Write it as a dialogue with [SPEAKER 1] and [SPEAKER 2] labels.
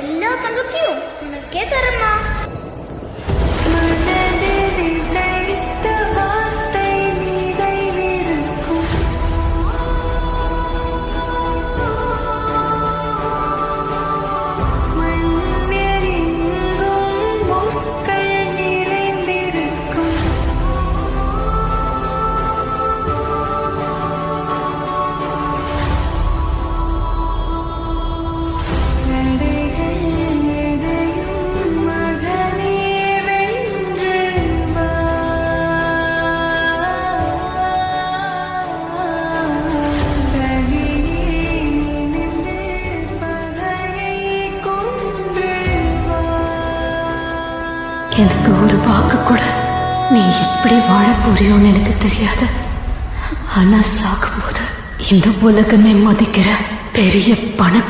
[SPEAKER 1] எல்லா தங்கத்தையும் உனக்கே தரமா.
[SPEAKER 2] எனக்கு ஒரு வாக்கு கூட நீ எப்படி வாழ போறியோன்னு எனக்கு தெரியாது. ஆனா சாகும்போது இந்த உலகமே மதிக்கிற பெரிய பண